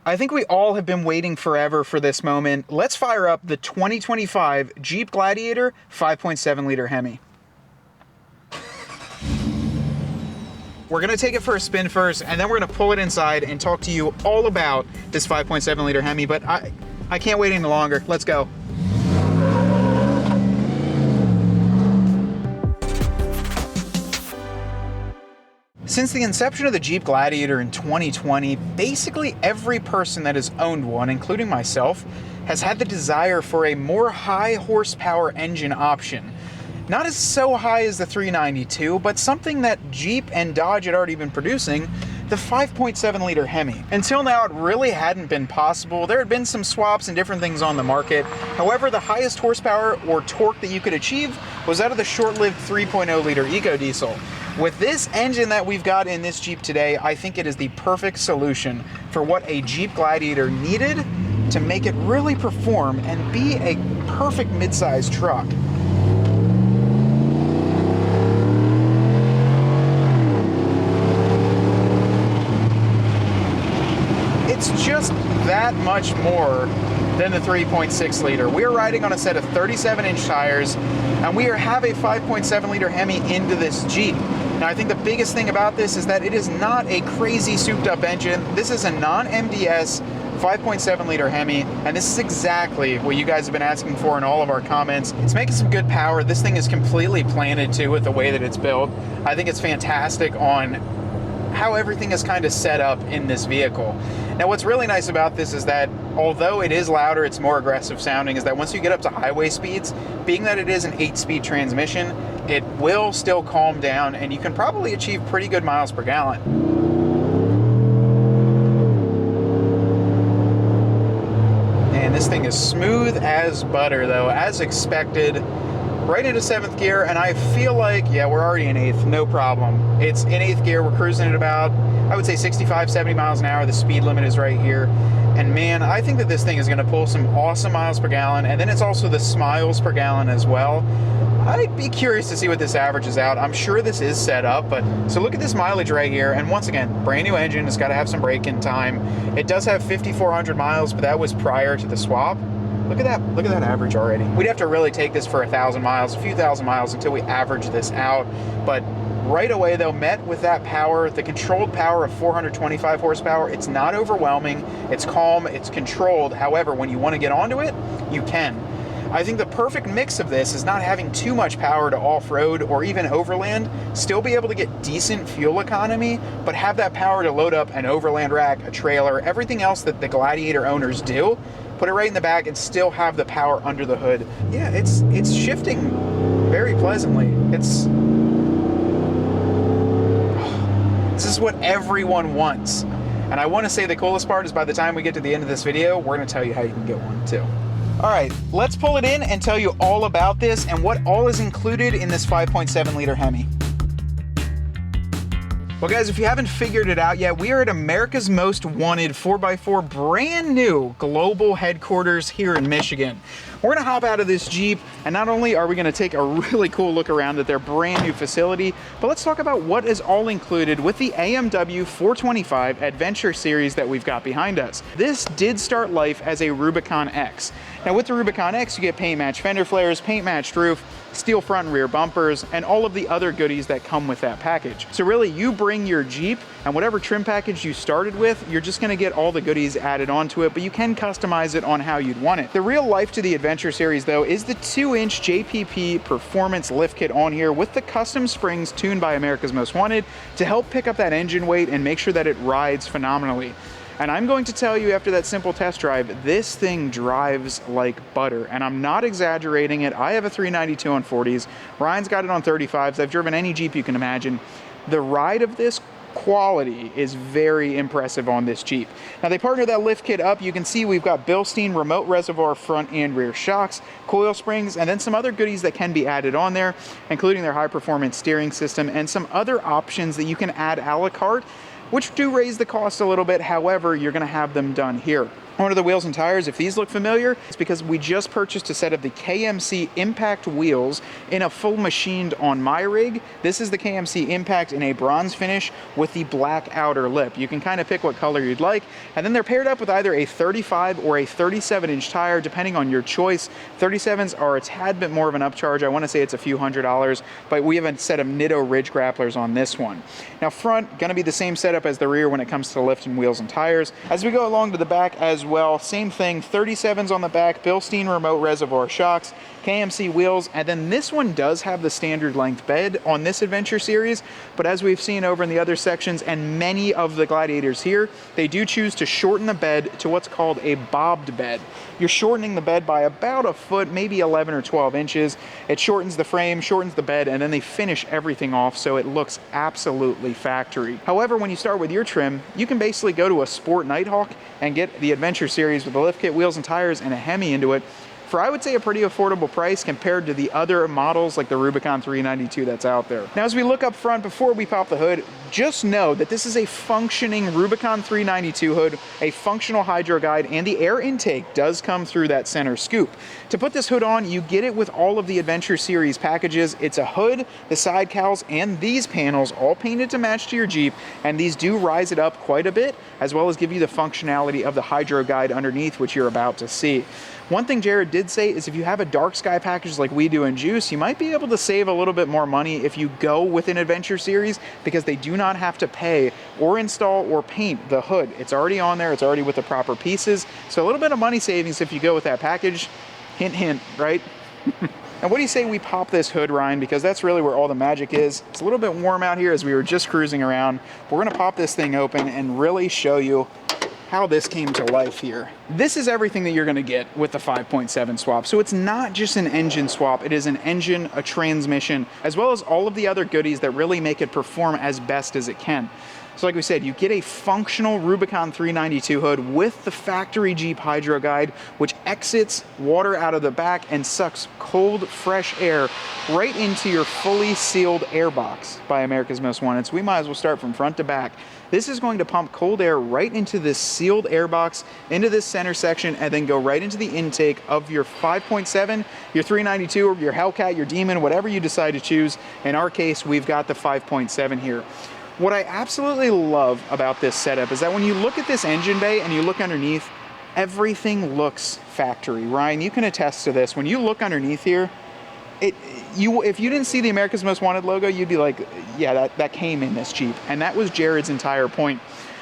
I think we all have been waiting forever for this moment. Let's fire up the 2025 Jeep Gladiator 5.7 liter Hemi. We're gonna take it for a spin first, and then we're gonna pull it inside and talk to you all about this 5.7 liter Hemi, but I can't wait any longer. Let's go. Since the inception of the Jeep Gladiator in 2020, basically every person that has owned one, including myself, has had the desire for a more high horsepower engine option. Not as so high as the 392, but something that Jeep and Dodge had already been producing, the 5.7 liter Hemi. Until now, it really hadn't been possible. There had been some swaps and different things on the market. However, the highest horsepower or torque that you could achieve was out of the short-lived 3.0 liter EcoDiesel. With this engine that we've got in this Jeep today, I think it is the perfect solution for what a Jeep Gladiator needed to make it really perform and be a perfect mid-size truck. It's just that much more than the 3.6 liter. We're riding on a set of 37-inch tires, and we have a 5.7 liter Hemi into this Jeep. Now, I think the biggest thing about this is that it is not a crazy souped-up engine. This is a non-MDS 5.7 liter Hemi, and this is exactly what you guys have been asking for in all of our comments. It's making some good power. This thing is completely planted too with the way that it's built. I think it's fantastic on how everything is kind of set up in this vehicle. Now, what's really nice about this is that although it is louder, it's more aggressive sounding, is that once you get up to highway speeds, being that it is an 8-speed transmission, it will still calm down and you can probably achieve pretty good miles per gallon. And this thing is smooth as butter though, as expected. Right into 7th gear, and I feel like, yeah, we're already in 8th, no problem. It's in 8th gear, we're cruising at about, I would say 65, 70 miles an hour. The speed limit is right here. And man, I think that this thing is gonna pull some awesome miles per gallon, and then it's also the smiles per gallon as well. I'd be curious to see what this averages out. I'm sure this is set up, but so look at this mileage right here. And once again, brand new engine, it's gotta have some break-in time. It does have 5,400 miles, but that was prior to the swap. Look at that average already. We'd have to really take this for 1,000 miles, a few thousand miles until we average this out. But right away though, met with that power, the controlled power of 425 horsepower, it's not overwhelming, it's calm, it's controlled. However, when you want to get onto it, you can. I think the perfect mix of this is not having too much power to off-road or even overland, still be able to get decent fuel economy, but have that power to load up an overland rack, a trailer, everything else that the Gladiator owners do. Put it right in the back and still have the power under the hood. Yeah, it's shifting very pleasantly. This is what everyone wants. And I want to say the coolest part is by the time we get to the end of this video, we're going to tell you how you can get one too. All right, let's pull it in and tell you all about this and what all is included in this 5.7 liter Hemi. Well guys, if you haven't figured it out yet, we are at America's Most Wanted 4x4 brand new global headquarters here in Michigan. We're gonna hop out of this Jeep, and not only are we gonna take a really cool look around at their brand new facility, but let's talk about what is all included with the AMW 425 Adventure Series that we've got behind us. This did start life as a Rubicon X. Now with the Rubicon X, you get paint matched fender flares, paint matched roof, steel front and rear bumpers, and all of the other goodies that come with that package. So really, you bring your Jeep, and whatever trim package you started with, you're just gonna get all the goodies added onto it, but you can customize it on how you'd want it. The real life to the Adventure Series though is the 2-inch JPP Performance lift kit on here with the custom springs tuned by America's Most Wanted to help pick up that engine weight and make sure that it rides phenomenally. And I'm going to tell you after that simple test drive, this thing drives like butter, and I'm not exaggerating it. I have a 392 on 40s. Ryan's got it on 35s. I've driven any Jeep you can imagine. The ride of this quality is very impressive on this Jeep. Now they partner that lift kit up. You can see we've got Bilstein remote reservoir front and rear shocks, coil springs, and then some other goodies that can be added on there, including their high performance steering system and some other options that you can add a la carte which do raise the cost a little bit. However, you're going to have them done here. One of the wheels and tires, if these look familiar, it's because we just purchased a set of the KMC Impact wheels in a full machined on my rig. This is the KMC Impact in a bronze finish with the black outer lip. You can kind of pick what color you'd like, and then they're paired up with either a 35 or a 37-inch tire, depending on your choice. 37s are a tad bit more of an upcharge. I want to say it's a few $100s, but we have a set of Nitto Ridge grapplers on this one. Now front, going to be the same setup as the rear when it comes to the lift and wheels and tires. As we go along to the back as well, same thing, 37s on the back, Bilstein remote reservoir shocks, KMC wheels, and then this one does have the standard length bed on this Adventure series, but as we've seen over in the other sections and many of the Gladiators here, they do choose to shorten the bed to what's called a bobbed bed. You're shortening the bed by about a foot, maybe 11 or 12 inches. It shortens the frame, shortens the bed, and then they finish everything off so it looks absolutely factory. However, when you start with your trim, you can basically go to a Sport Nighthawk and get the Adventure series with the lift kit, wheels and tires, and a Hemi into it for, I would say, a pretty affordable price compared to the other models like the Rubicon 392 that's out there. Now, as we look up front, before we pop the hood, just know that this is a functioning Rubicon 392 hood, a functional hydro guide, and the air intake does come through that center scoop. To put this hood on, you get it with all of the Adventure series packages. It's a hood, the side cowls, and these panels all painted to match to your Jeep, and these do rise it up quite a bit, as well as give you the functionality of the hydro guide underneath, which you're about to see. One thing Jared did say is if you have a dark sky package like we do in Juice, you might be able to save a little bit more money if you go with an Adventure series, because they do not have to pay or install or paint the hood. It's already on there, it's already with the proper pieces. So a little bit of money savings if you go with that package. Hint, hint, right? And what do you say we pop this hood, Ryan? Because that's really where all the magic is. It's a little bit warm out here as we were just cruising around. We're gonna pop this thing open and really show you how this came to life here. This is everything that you're gonna get with the 5.7 swap. So it's not just an engine swap, it is an engine, a transmission, as well as all of the other goodies that really make it perform as best as it can. So like we said, you get a functional Rubicon 392 hood with the factory Jeep hydro guide, which exits water out of the back and sucks cold, fresh air right into your fully sealed air box by America's Most Wanted. So we might as well start from front to back. This is going to pump cold air right into this sealed air box, into this center section, and then go right into the intake of your 5.7, your 392, or your Hellcat, your Demon, whatever you decide to choose. In our case, we've got the 5.7 here. What I absolutely love about this setup is that when you look at this engine bay and you look underneath, everything looks factory. Ryan, you can attest to this. When you look underneath here, if you didn't see the America's Most Wanted logo, you'd be like, yeah, that came in this Jeep. And that was Jared's entire point.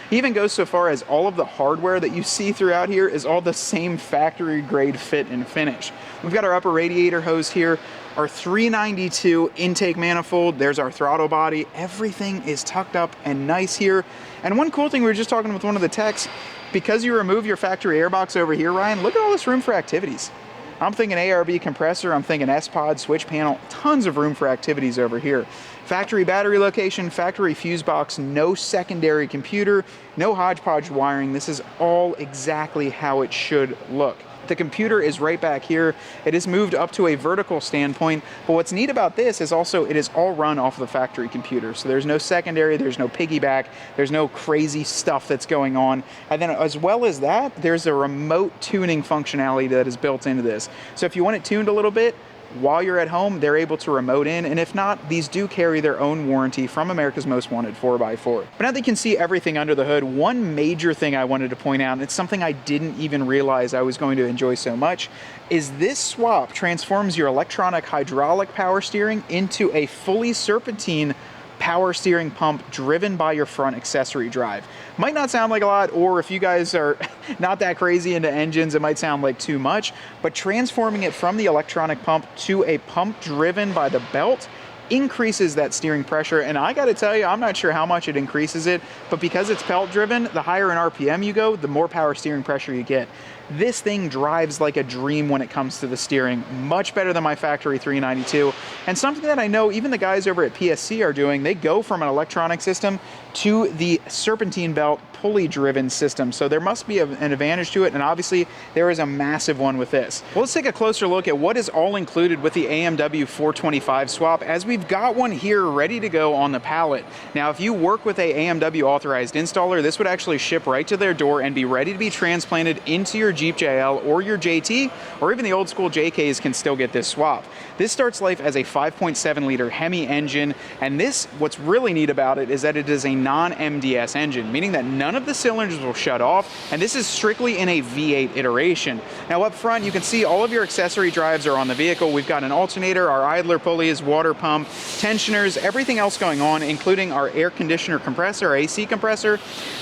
He even goes so far as all of the hardware that you see throughout here is all the same factory grade fit and finish. We've got our upper radiator hose here, our 392 intake manifold, there's our throttle body. Everything is tucked up and nice here. And one cool thing, we were just talking with one of the techs, because you remove your factory airbox over here, Ryan, look at all this room for activities. I'm thinking ARB compressor, I'm thinking S-Pod, switch panel, tons of room for activities over here. Factory battery location, factory fuse box, no secondary computer, no hodgepodge wiring. This is all exactly how it should look. The computer is right back here. It is moved up to a vertical standpoint, but what's neat about this is also it is all run off of the factory computer. So there's no secondary, there's no piggyback, there's no crazy stuff that's going on. And then as well as that, there's a remote tuning functionality that is built into this. So if you want it tuned a little bit, while you're at home, they're able to remote in, and if not, these do carry their own warranty from America's Most Wanted 4x4. But now that you can see everything under the hood, one major thing I wanted to point out, and it's something I didn't even realize I was going to enjoy so much, is this swap transforms your electronic hydraulic power steering into a fully serpentine power steering pump driven by your front accessory drive. Might not sound like a lot, or if you guys are not that crazy into engines, it might sound like too much, but transforming it from the electronic pump to a pump driven by the belt increases that steering pressure. And I gotta tell you, I'm not sure how much it increases it, but because it's belt driven, the higher in RPM you go, the more power steering pressure you get. This thing drives like a dream when it comes to the steering, much better than my factory 392. And something that I know even the guys over at PSC are doing, they go from an electronic system to the serpentine belt pulley driven system, so there must be an advantage to it, and obviously there is a massive one with this. Well, let's take a closer look at what is all included with the AMW 425 swap, as we've got one here ready to go on the pallet. Now, if you work with a AMW authorized installer, this would actually ship right to their door and be ready to be transplanted into your Jeep JL or your JT, or even the old school JKs can still get this swap. This starts life as a 5.7 liter HEMI engine, and this, what's really neat about it is that it is a non-MDS engine, meaning that none of the cylinders will shut off, and this is strictly in a V8 iteration. Now up front, you can see all of your accessory drives are on the vehicle. We've got an alternator, our idler pulleys, water pump, tensioners, everything else going on, including our air conditioner compressor, our AC compressor,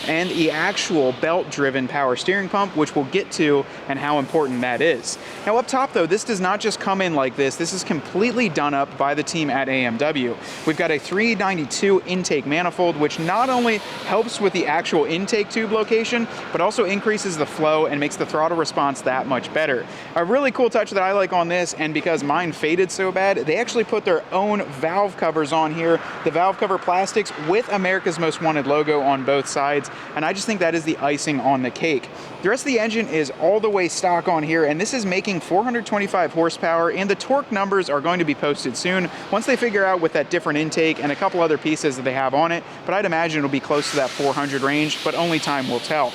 and the actual belt-driven power steering pump, which we'll get to and how important that is. Now up top though, this does not just come in like this. This is completely done up by the team at AMW. We've got a 392 intake manifold, which not only helps with the actual intake tube location, but also increases the flow and makes the throttle response that much better. A really cool touch that I like on this, and because mine faded so bad, they actually put their own valve covers on here, the valve cover plastics with America's Most Wanted logo on both sides, and I just think that is the icing on the cake. The rest of the engine is all the way stock on here, and this is making 425 horsepower, and the torque numbers are going to be posted soon once they figure out with that different intake and a couple other pieces that they have on it, but I'd imagine it'll be close to that 400 range, but only time will tell.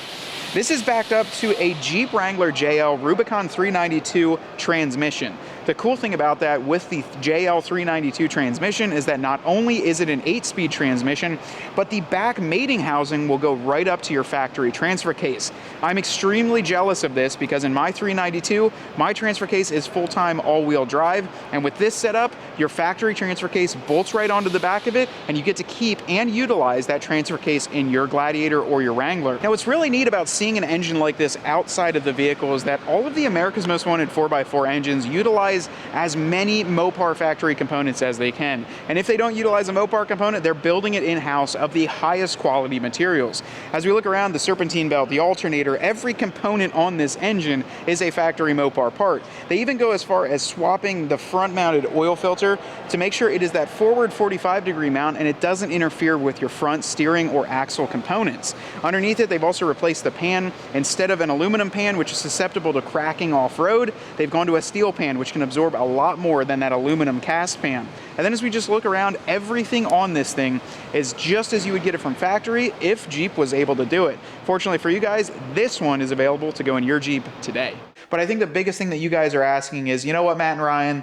This is backed up to a Jeep Wrangler JL Rubicon 392 transmission. The cool thing about that with the JL 392 transmission is that not only is it an 8-speed transmission, but the back mating housing will go right up to your factory transfer case. I'm extremely jealous of this because in my 392, my transfer case is full-time all-wheel drive, and with this setup, your factory transfer case bolts right onto the back of it, and you get to keep and utilize that transfer case in your Gladiator or your Wrangler. Now, what's really neat about seeing an engine like this outside of the vehicle is that all of the America's Most Wanted 4x4 engines utilize as many Mopar factory components as they can. And if they don't utilize a Mopar component, they're building it in-house of the highest quality materials. As we look around, the serpentine belt, the alternator, every component on this engine is a factory Mopar part. They even go as far as swapping the front-mounted oil filter to make sure it is that forward 45-degree mount and it doesn't interfere with your front steering or axle components. Underneath it, they've also replaced the pan. Instead of an aluminum pan, which is susceptible to cracking off-road, they've gone to a steel pan, which can absorb a lot more than that aluminum cast pan. And then as we just look around, everything on this thing is just as you would get it from factory if Jeep was able to do it. Fortunately for you guys, this one is available to go in your Jeep today. But I think the biggest thing that you guys are asking is, you know what, Matt and Ryan,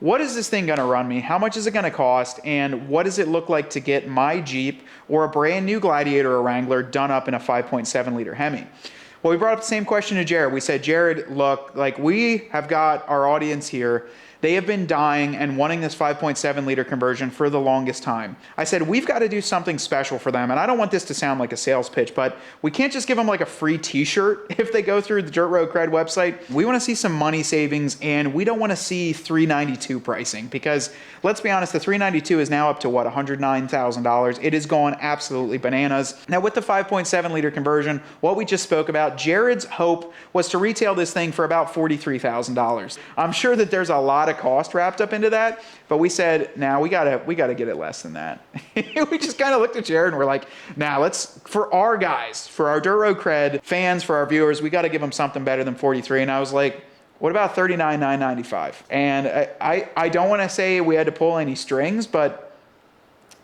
what is this thing gonna run me? How much is it gonna cost? And what does it look like to get my Jeep or a brand new Gladiator or Wrangler done up in a 5.7 liter Hemi? Well, we brought up the same question to Jared. We said, Jared, look, like we have got our audience here. They have been dying and wanting this 5.7 liter conversion for the longest time. I said, we've got to do something special for them. And I don't want this to sound like a sales pitch, but we can't just give them like a free t-shirt if they go through the Dirt Road Cred website. We want to see some money savings, and we don't want to see $392 pricing, because let's be honest, the $392 is now up to what, $109,000. It is gone absolutely bananas. Now with the 5.7 liter conversion, what we just spoke about, Jared's hope was to retail this thing for about $43,000. I'm sure that there's a lot of cost wrapped up into that, but we said, nah, we gotta get it less than that. We just kind of looked at Jared and we're like, nah, let's, for our guys, for our Dirt Road Cred fans, for our viewers, we got to give them something better than 43. And I was like, what about $39,995? And I don't want to say we had to pull any strings, but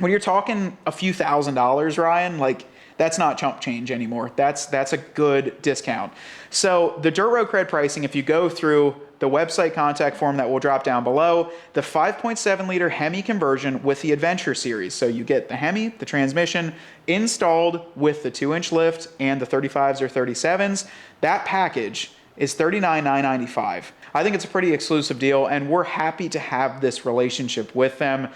when you're talking a few $1,000s, Ryan, like, that's not chump change anymore. That's a good discount. So the Dirt Road Cred pricing, if you go through the website contact form that will drop down below, the 5.7 liter Hemi conversion with the Adventure series. So you get the Hemi, the transmission, installed with the 2-inch lift and the 35s or 37s. That package is $39,995. I think it's a pretty exclusive deal, and we're happy to have this relationship with them.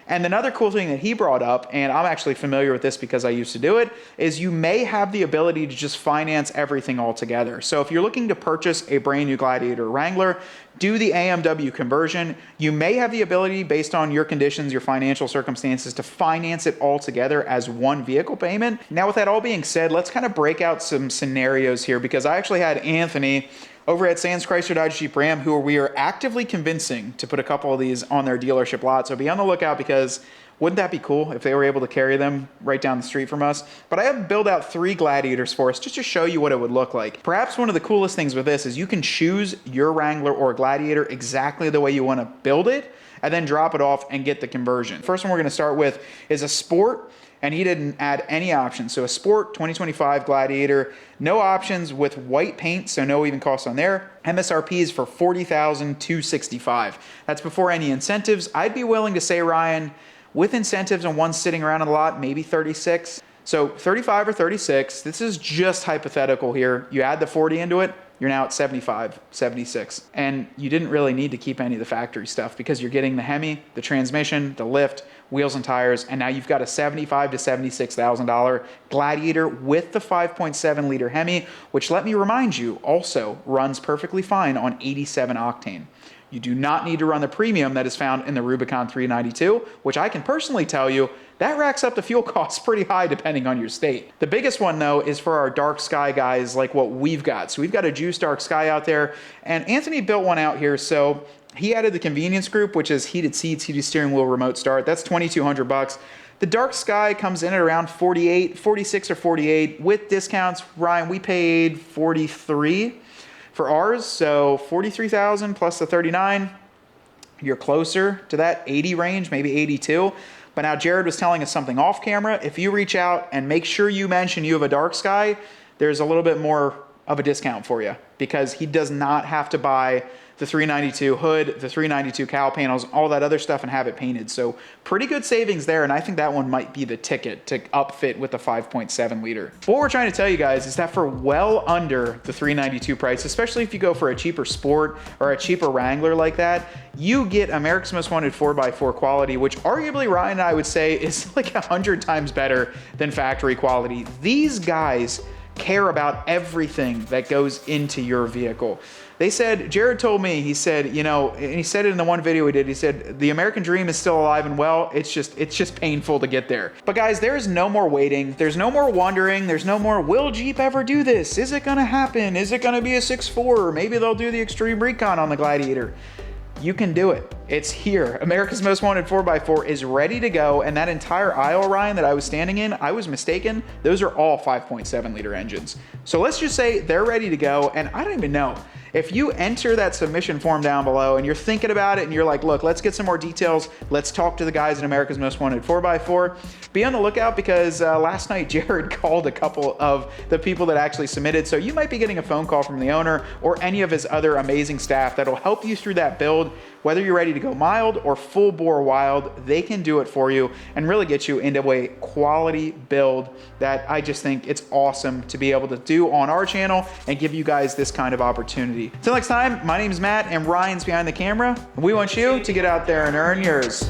And another cool thing that he brought up, and I'm actually familiar with this because I used to do it, is you may have the ability to just finance everything all together. So if you're looking to purchase a brand new Gladiator or Wrangler, do the AMW conversion, you may have the ability, based on your conditions, your financial circumstances, to finance it all together as one vehicle payment. Now with that all being said, let's kind of break out some scenarios here, because I actually had Anthony over at Sands Chrysler Dodge Jeep Ram, who we are actively convincing to put a couple of these on their dealership lot. So be on the lookout, because Wouldn't that be cool if they were able to carry them right down the street from us? But I have built out 3 Gladiators for us just to show you what it would look like. Perhaps one of the coolest things with this is you can choose your Wrangler or Gladiator exactly the way you want to build it, and then drop it off and get the conversion. First one we're going to start with is a Sport, and he didn't add any options. So a Sport 2025 Gladiator, no options with white paint, so no even cost on there. MSRP is for $40,265. That's before any incentives. I'd be willing to say, Ryan, with incentives and one sitting around a lot, maybe 36. So 35 or 36, this is just hypothetical here. You add the 40 into it, you're now at 75, 76. And you didn't really need to keep any of the factory stuff because you're getting the Hemi, the transmission, the lift, wheels and tires, and now you've got a $75,000 to $76,000 Gladiator with the 5.7 liter Hemi, which, let me remind you, also runs perfectly fine on 87 octane. You do not need to run the premium that is found in the Rubicon 392, which I can personally tell you, that racks up the fuel costs pretty high depending on your state. The biggest one though is for our dark sky guys like what we've got. So we've got a Juice Dark Sky out there, and Anthony built one out here. So he added the convenience group, which is heated seats, heated steering wheel, remote start. That's $2,200. The Dark Sky comes in at around 48, 46 or 48. With discounts, Ryan, we paid 43 for ours, so 43,000 plus the 39. You're closer to that 80 range, maybe 82. But now Jared was telling us something off camera. If you reach out and make sure you mention you have a Dark Sky, there's a little bit more of a discount for you because he does not have to buy the 392 hood, the 392 cowl panels, all that other stuff and have it painted. So pretty good savings there, and I think that one might be the ticket to upfit with the 5.7 liter. What we're trying to tell you guys is that for well under the 392 price, especially if you go for a cheaper Sport or a cheaper Wrangler like that, you get America's Most Wanted 4x4 quality, which arguably Ryan and I would say is like 100 times better than factory quality. These guys care about everything that goes into your vehicle. They said, Jared told me, he said, you know, and he said it in the one video we did, he said, the American dream is still alive and well. It's just painful to get there. But guys, there's no more waiting. There's no more wondering. There's no more, will Jeep ever do this? Is it gonna happen? Is it gonna be a 6.4? Maybe they'll do the Extreme Recon on the Gladiator. You can do it. It's here. America's Most Wanted 4x4 is ready to go, and that entire aisle, Ryan, that I was standing in, I was mistaken. Those are all 5.7 liter engines. So let's just say they're ready to go, and I don't even know. If you enter that submission form down below and you're thinking about it and you're like, look, let's get some more details. Let's talk to the guys at America's Most Wanted 4x4. Be on the lookout because last night Jared called a couple of the people that actually submitted. So you might be getting a phone call from the owner or any of his other amazing staff that'll help you through that build. Whether you're ready to go mild or full bore wild, they can do it for you and really get you into a quality build that I just think it's awesome to be able to do on our channel and give you guys this kind of opportunity. Until next time, my name is Matt and Ryan's behind the camera. We want you to get out there and earn yours.